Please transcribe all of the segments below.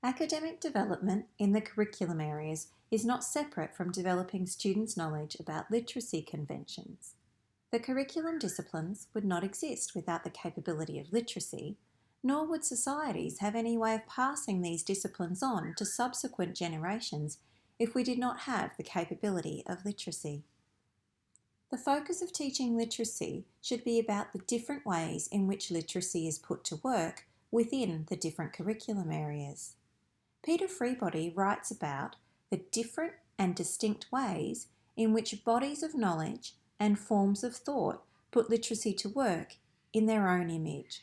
Academic development in the curriculum areas is not separate from developing students' knowledge about literacy conventions. The curriculum disciplines would not exist without the capability of literacy, nor would societies have any way of passing these disciplines on to subsequent generations if we did not have the capability of literacy. The focus of teaching literacy should be about the different ways in which literacy is put to work within the different curriculum areas. Peter Freebody writes about the different and distinct ways in which bodies of knowledge and forms of thought put literacy to work in their own image.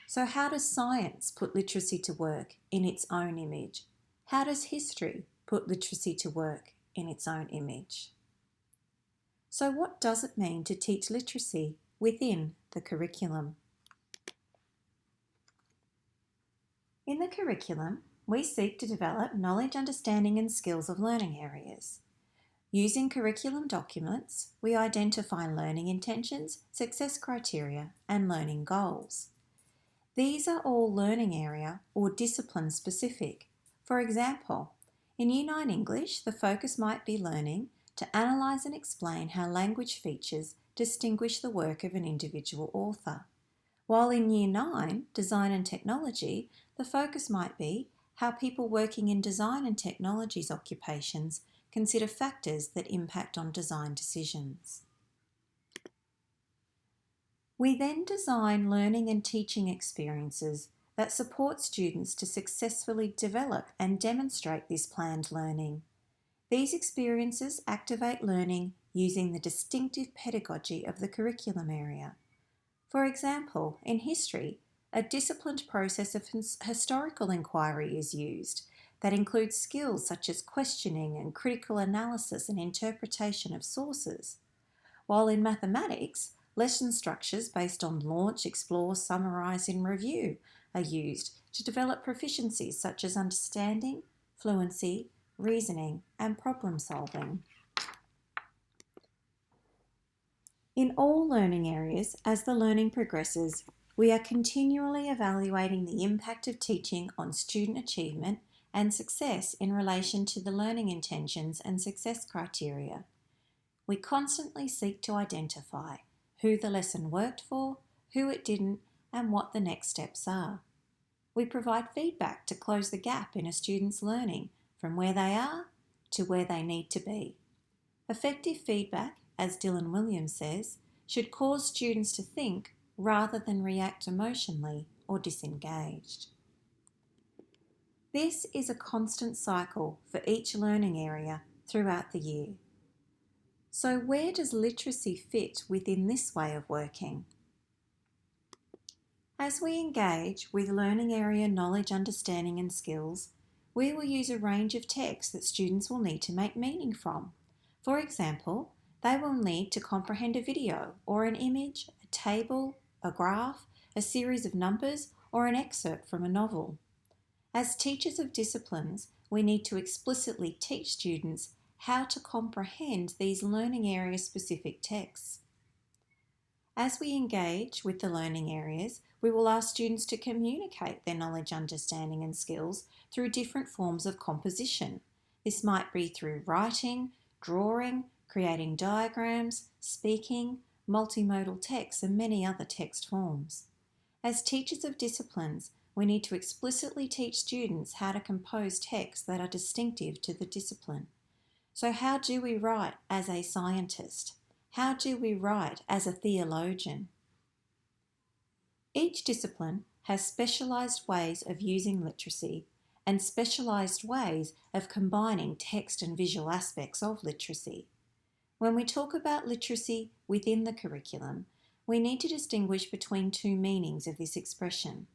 So how does science put literacy to work in its own image? How does history put literacy to work in its own image? So what does it mean to teach literacy within the curriculum? In the curriculum, we seek to develop knowledge, understanding and skills of learning areas. Using curriculum documents, we identify learning intentions, success criteria and learning goals. These are all learning area or discipline specific. For example, in Year 9 English, the focus might be learning to analyse and explain how language features distinguish the work of an individual author. While in Year 9, Design and Technology, the focus might be how people working in design and technologies occupations consider factors that impact on design decisions. We then design learning and teaching experiences that support students to successfully develop and demonstrate this planned learning. These experiences activate learning using the distinctive pedagogy of the curriculum area. For example, in history, a disciplined process of historical inquiry is used that includes skills such as questioning and critical analysis and interpretation of sources. While in mathematics, lesson structures based on launch, explore, summarise and review are used to develop proficiencies such as understanding, fluency, reasoning and problem solving. In all learning areas, as the learning progresses, we are continually evaluating the impact of teaching on student achievement and success in relation to the learning intentions and success criteria. We constantly seek to identify who the lesson worked for, who it didn't, and what the next steps are. We provide feedback to close the gap in a student's learning from where they are to where they need to be. Effective feedback, as Dylan Williams says, should cause students to think rather than react emotionally or disengaged. This is a constant cycle for each learning area throughout the year. So where does literacy fit within this way of working? As we engage with learning area knowledge, understanding and skills, we will use a range of texts that students will need to make meaning from. For example, they will need to comprehend a video or an image, a table, a graph, a series of numbers or an excerpt from a novel. As teachers of disciplines, we need to explicitly teach students how to comprehend these learning area specific texts. As we engage with the learning areas, we will ask students to communicate their knowledge, understanding and skills through different forms of composition. This might be through writing, drawing, creating diagrams, speaking, multimodal text and many other text forms. As teachers of disciplines, we need to explicitly teach students how to compose texts that are distinctive to the discipline. So how do we write as a scientist? How do we write as a theologian? Each discipline has specialised ways of using literacy and specialised ways of combining text and visual aspects of literacy. When we talk about literacy within the curriculum, we need to distinguish between two meanings of this expression.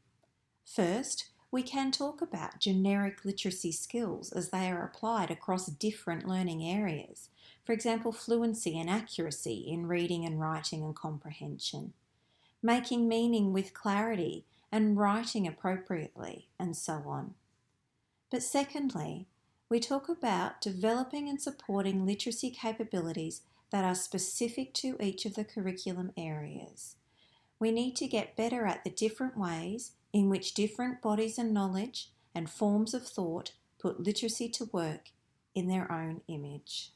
First, we can talk about generic literacy skills as they are applied across different learning areas. For example, fluency and accuracy in reading and writing and comprehension, making meaning with clarity and writing appropriately, and so on. But secondly, we talk about developing and supporting literacy capabilities that are specific to each of the curriculum areas. We need to get better at the different ways in which different bodies of knowledge and forms of thought put literacy to work in their own image.